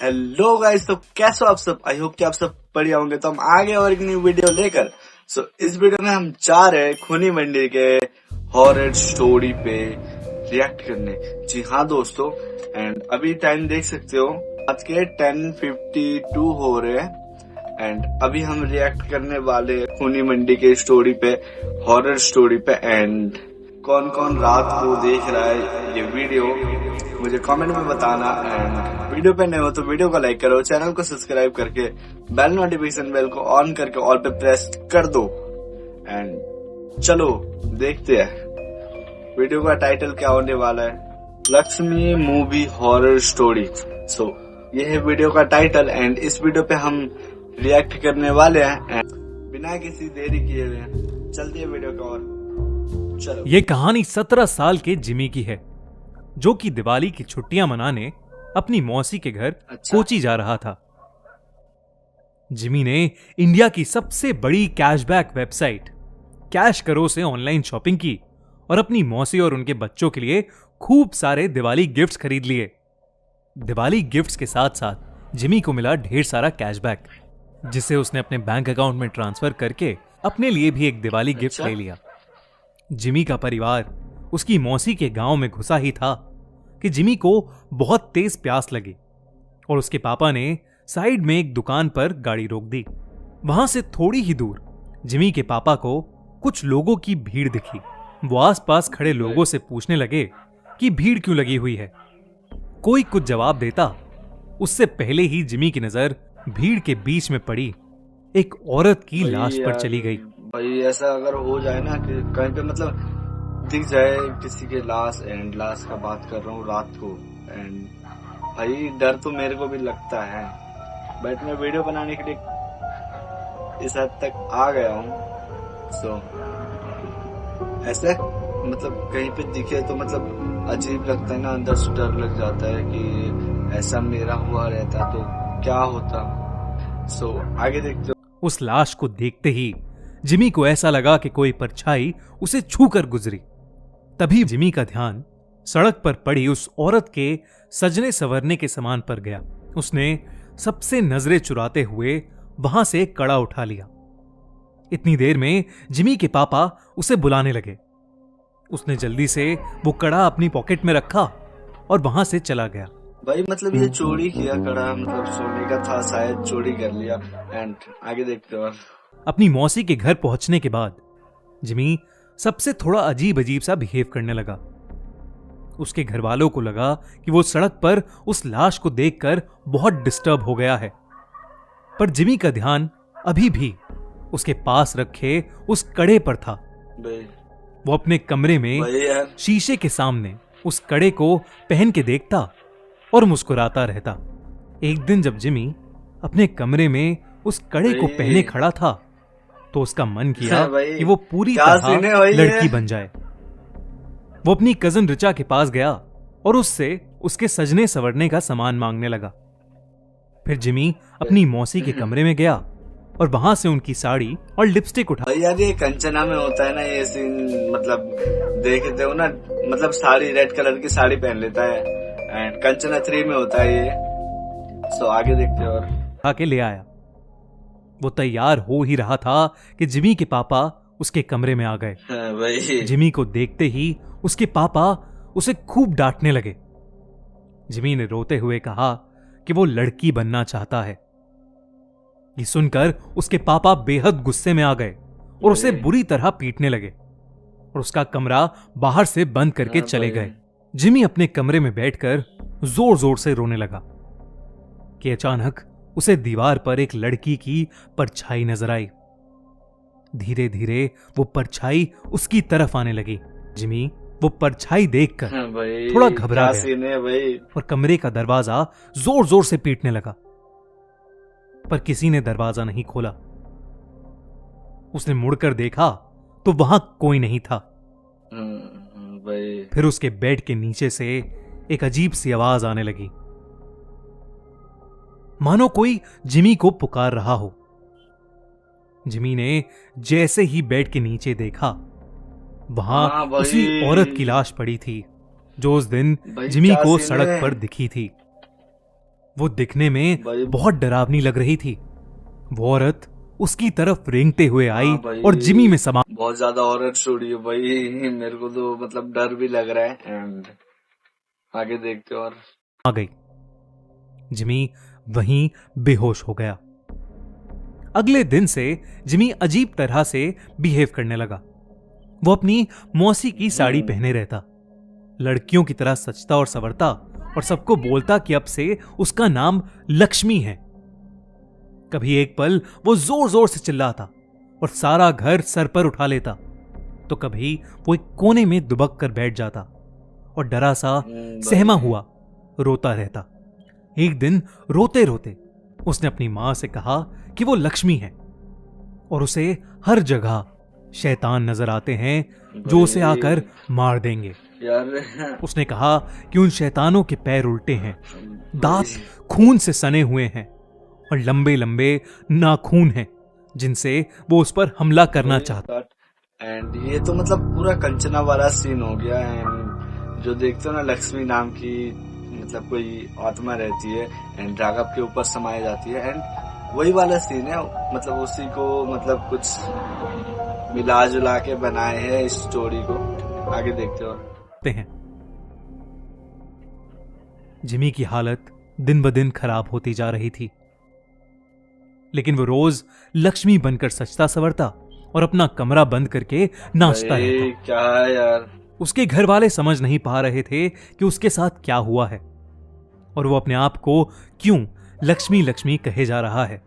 Hello guys, तो कैसे हो आप सब। आई होप कि आप सब बढ़िया होंगे। तो हम आगे और एक न्यू वीडियो लेकर इस वीडियो में हम जा रहे हैं खूनी मंडी के हॉरर स्टोरी पे रिएक्ट करने। जी हाँ दोस्तों, एंड अभी टाइम देख सकते हो, आज के 10:52 हो रहे हैं। एंड अभी हम रिएक्ट करने वाले हैं खूनी मंडी के स्टोरी पे, हॉरर स्टोरी पे। एंड कौन कौन रात को देख रहा है ये वीडियो मुझे कमेंट में बताना। एंड वीडियो पे नए हो तो वीडियो को लाइक करो, चैनल को सब्सक्राइब करके बेल नोटिफिकेशन बेल को ऑन करके ऑल पे प्रेस कर दो। एंड चलो देखते हैं वीडियो का टाइटल क्या होने वाला है, लक्ष्मी मूवी हॉरर स्टोरी। ये है वीडियो का टाइटल। एंड इस वीडियो पे हम रिएक्ट करने वाले हैं। एंड बिना किसी देरी किए हुए चलते हैं वीडियो को और चलो। ये कहानी 17 साल के जिमी की है, जो कि दिवाली की छुट्टियां मनाने अपनी मौसी के घर कोची जा रहा था। जिमी ने इंडिया की सबसे बड़ी कैशबैक वेबसाइट कैश करो से ऑनलाइन शॉपिंग की और अपनी मौसी और उनके बच्चों के लिए खूब सारे दिवाली गिफ्ट्स खरीद लिए। दिवाली गिफ्ट्स के साथ साथ जिमी को मिला ढेर सारा कैशबैक, जिसे उसने अपने बैंक अकाउंट में ट्रांसफर करके अपने लिए भी एक दिवाली गिफ्ट ले लिया। जिमी का परिवार उसकी मौसी के गांव में घुसा ही था कि जिमी को बहुत तेज प्यास लगी और उसके पापा ने साइड में एक दुकान पर गाड़ी रोक दी। वहां से थोड़ी ही दूर जिमी के पापा को कुछ लोगों की भीड़ दिखी। वो आसपास खड़े लोगों से पूछने लगे कि भीड़ क्यों लगी हुई है। कोई कुछ जवाब देता उससे पहले ही जिमी की नजर भीड़ के बीच में पड़ी एक औरत की लाश पर चली गई। भाई ऐसा अगर हो जाए ना कि कहीं पे मतलब दिख जाए किसी के लाश, एंड लाश का बात कर रहा हूँ रात को, एंड भाई डर तो मेरे को भी लगता है। बट मैं वीडियो बनाने के लिए इस हद तक आ गया हूँ। ऐसे मतलब कहीं पे दिखे तो मतलब अजीब लगता है ना, अंदर से डर लग जाता है कि ऐसा मेरा हुआ रहता तो क्या होता। आगे देखते हो। उस लाश को देखते ही जिमी को ऐसा लगा कि कोई परछाई उसे छूकर गुजरी। तभी जिमी का ध्यान सड़क पर पड़ी उस औरत के सजने संवरने के सामान पर गया। उसने सबसे नजरें चुराते हुए वहां से एक कड़ा उठा लिया। इतनी देर में जिमी के पापा उसे बुलाने लगे। उसने जल्दी से वो कड़ा अपनी पॉकेट में रखा और वहां से चला गया। भाई मतलब ये चोरी किया कड़ा, मतलब सोने का था शायद, चोरी कर लिया। एंड आगे देखते हो। अपनी मौसी के घर पहुंचने के बाद जिमी सबसे थोड़ा अजीब अजीब सा बिहेव करने लगा। उसके घर वालों को लगा कि वो सड़क पर उस लाश को देखकर बहुत डिस्टर्ब हो गया है, पर जिमी का ध्यान अभी भी उसके पास रखे उस कड़े पर था। वो अपने कमरे में शीशे के सामने उस कड़े को पहन के देखता और मुस्कुराता रहता। एक दिन जब जिमी अपने कमरे में उस कड़े को पहने खड़ा था तो उसका मन किया कि वो पूरी तरह लड़की बन जाए। वो अपनी कजन रिचा के पास गया और उससे उसके सजने संवरने का सामान मांगने लगा। फिर जिमी अपनी मौसी के कमरे में गया और वहां से उनकी साड़ी और लिपस्टिक उठा। यार ये कंचना में होता है ना ये सीन, मतलब देखते हो ना, मतलब साड़ी रेड कलर की साड़ी पहन लेता है। एंड कंचना 3 में होता है ये। आगे देखते हो। और आके ले आया। वो तैयार हो ही रहा था कि जिमी के पापा उसके कमरे में आ गए। जिमी को देखते ही उसके पापा उसे खूब डांटने लगे। जिमी ने रोते हुए कहा कि वो लड़की बनना चाहता है। ये सुनकर उसके पापा बेहद गुस्से में आ गए और उसे बुरी तरह पीटने लगे और उसका कमरा बाहर से बंद करके चले गए। जिमी अपने कमरे में बैठकर जोर जोर से रोने लगा कि अचानक उसे दीवार पर एक लड़की की परछाई नजर आई। धीरे धीरे वो परछाई उसकी तरफ आने लगी। जिमी वो परछाई देखकर थोड़ा घबरा गया और कमरे का दरवाजा जोर जोर से पीटने लगा, पर किसी ने दरवाजा नहीं खोला। उसने मुड़कर देखा तो वहां कोई नहीं था। फिर उसके बेड के नीचे से एक अजीब सी आवाज आने लगी, मानो कोई जिमी को पुकार रहा हो। जिमी ने जैसे ही बेड के नीचे देखा, वहां उसी औरत की लाश पड़ी थी जो उस दिन जिमी को सड़क पर दिखी थी। वो दिखने में भाई बहुत डरावनी लग रही थी। वो औरत उसकी तरफ रेंगते हुए आई हाँ भाई, और जिमी में समा बहुत ज्यादा हॉरर स्टोरी है भाई, मेरे को तो मतलब डर भी लग रहा है। एंड आगे देखते और आ गई। जिमी वहीं बेहोश हो गया। अगले दिन से जिमी अजीब तरह से बिहेव करने लगा। वो अपनी मौसी की साड़ी पहने रहता, लड़कियों की तरह सजता और संवरता और सबको बोलता कि अब से उसका नाम लक्ष्मी है। कभी एक पल वो जोर जोर से चिल्लाता और सारा घर सर पर उठा लेता, तो कभी वो एक कोने में दुबक कर बैठ जाता और डरा सा सहमा हुआ रोता रहता। एक दिन रोते रोते उसने अपनी मां से कहा कि वो लक्ष्मी है और उसे हर जगह शैतान नजर आते हैं जो उसे आकर मार देंगे। यार उसने कहा कि उन शैतानों के पैर उल्टे हैं, दांत खून से सने हुए हैं और लंबे लंबे नाखून हैं जिनसे वो उस पर हमला करना चाहता। एंड ये तो मतलब पूरा कंचना वाला सीन हो गया। एंड जो देखते हो ना, लक्ष्मी नाम की मतलब कोई आत्मा रहती है एंड राघव के ऊपर समाई जाती है। एंड वही वाला सीन है, मतलब उसी को मतलब कुछ मिला जुला के बनाए हैं इस स्टोरी को। आगे देखते हो हैं। जिमी की हालत दिन ब दिन खराब होती जा रही थी, लेकिन वो रोज लक्ष्मी बनकर सजता संवरता और अपना कमरा बंद करके नाचता रहता। क्या है यार, उसके घर वाले समझ नहीं पा रहे थे कि उसके साथ क्या हुआ है और वो अपने आप को क्यों लक्ष्मी लक्ष्मी कहे जा रहा है।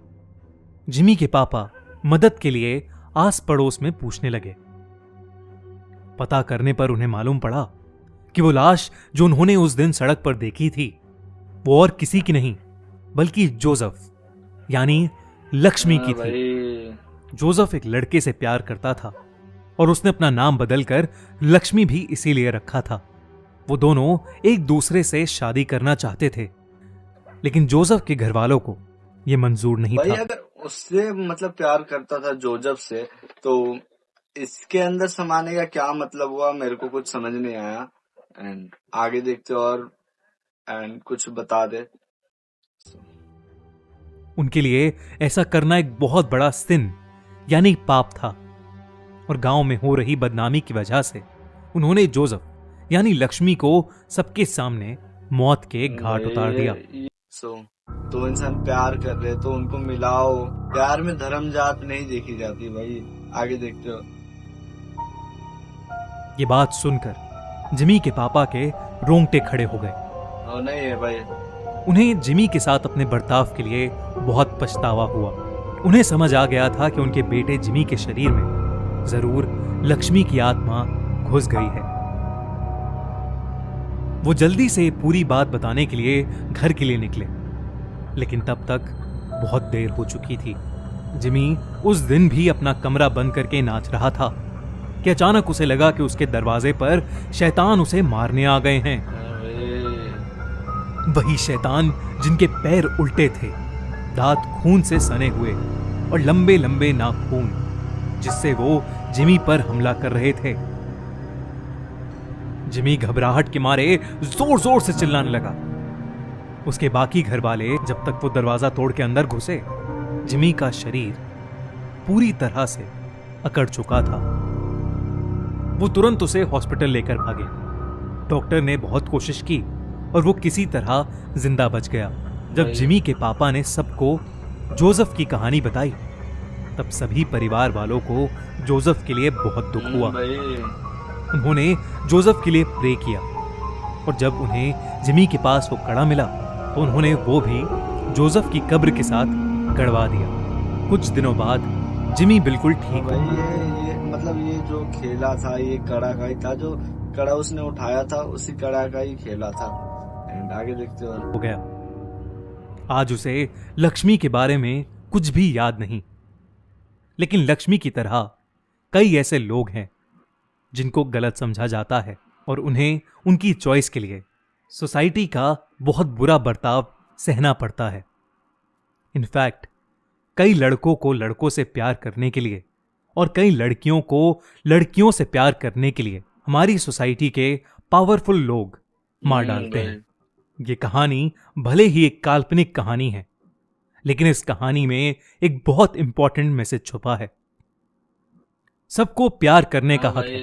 जिमी के पापा मदद के लिए आस पड़ोस में पूछने लगे। पता करने पर उन्हें मालूम पड़ा कि वो लाश जो उन्होंने उस दिन सड़क पर देखी थी वो और किसी की नहीं बल्कि जोसेफ यानी लक्ष्मी की थी। जोसेफ एक लड़के से प्यार करता था और उसने अपना नाम बदलकर लक्ष्मी भी इसीलिए रखा था। वो दोनों एक दूसरे से शादी करना चाहते थे, लेकिन जोसेफ के घर वालों को यह मंजूर नहीं था। अगर उससे मतलब प्यार करता था जोसेफ से, तो इसके अंदर समाने का क्या मतलब हुआ, मेरे को कुछ समझ नहीं आया। एंड आगे देखते और एंड कुछ बता दे। उनके लिए ऐसा करना एक बहुत बड़ा सिन यानी पाप था और गांव में हो रही बदनामी की वजह से उन्होंने जोसेफ यानी लक्ष्मी को सबके सामने मौत के घाट उतार दिया। तो इंसान प्यार कर रहे तो उनको मिलाओ। प्यार में धर्म जात नहीं देखी जाती भाई। आगे देखते हो। ये बात सुनकर जिमी के पापा के रोंगटे खड़े हो गए। नहीं है भाई। उन्हें जिमी के साथ अपने बर्ताव के लिए बहुत पछतावा हुआ। उन्हें समझ आ गया था कि उनके बेटे जिमी के शरीर में जरूर लक्ष्मी की आत्मा घुस गई है। वो जल्दी से पूरी बात बताने के लिए घर के लिए निकले, लेकिन तब तक बहुत देर हो चुकी थी। जिमी उस दिन भी अपना कमरा बंद करके नाच रहा था कि अचानक उसे लगा कि उसके दरवाजे पर शैतान उसे मारने आ गए हैं। वही शैतान जिनके पैर उल्टे थे, दांत खून से सने हुए और लंबे लंबे नाखून, जिससे वो जिमी पर हमला कर रहे थे। जिमी घबराहट के मारे जोर जोर से चिल्लाने लगा। उसके बाकी घर वाले जब तक वो दरवाजा तोड़ के अंदर घुसे, जिमी का शरीर पूरी तरह से अकड़ चुका था। वो तुरंत उसे हॉस्पिटल लेकर भागे। डॉक्टर ने बहुत कोशिश की और वो किसी तरह जिंदा बच गया। जब जिमी के पापा ने सबको जोसेफ की कहानी बताई, तब सभी परिवार वालों को जोसेफ के लिए बहुत दुख हुआ। उन्होंने जोसेफ के लिए प्रे किया और जब उन्हें जिमी के पास वो कड़ा मिला तो उन्होंने वो भी जोसेफ की कब्र के साथ गड़वा दिया। कुछ दिनों बाद जिमी बिल्कुल ठीक हो। ये मतलब ये जो खेला था ये कड़ा का ही था, जो कड़ा उसने उठाया था उसी कड़ा का ही खेला था। एंड आगे देखते हो गया। आज उसे लक्ष्मी के बारे में कुछ भी याद नहीं, लेकिन लक्ष्मी की तरह कई ऐसे लोग हैं जिनको गलत समझा जाता है और उन्हें उनकी चॉइस के लिए सोसाइटी का बहुत बुरा बर्ताव सहना पड़ता है। इनफैक्ट कई लड़कों को लड़कों से प्यार करने के लिए और कई लड़कियों को लड़कियों से प्यार करने के लिए हमारी सोसाइटी के पावरफुल लोग मार डालते हैं। ये कहानी भले ही एक काल्पनिक कहानी है, लेकिन इस कहानी में एक बहुत इंपॉर्टेंट मैसेज छुपा है। सबको प्यार करने का हक है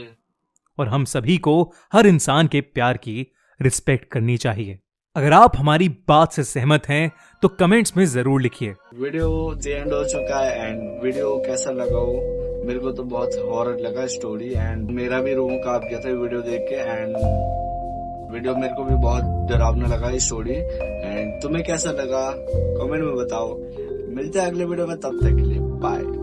और हम सभी को हर इंसान के प्यार की रिस्पेक्ट करनी चाहिए। अगर आप हमारी बात से सहमत हैं तो कमेंट्स में जरूर लिखिए। वीडियो एंड हो चुका है एंड वीडियो कैसा लगा हो? मेरे को तो बहुत हॉरर लगा स्टोरी एंड मेरा भी रूह कांप गया था वीडियो देख के एंड वीडियो मेरे को भी बहुत डरावना लगा स्टोरी। एंड तुम्हें कैसा लगा कमेंट में बताओ। मिलते हैं अगले वीडियो में, तब तक के लिए बाय।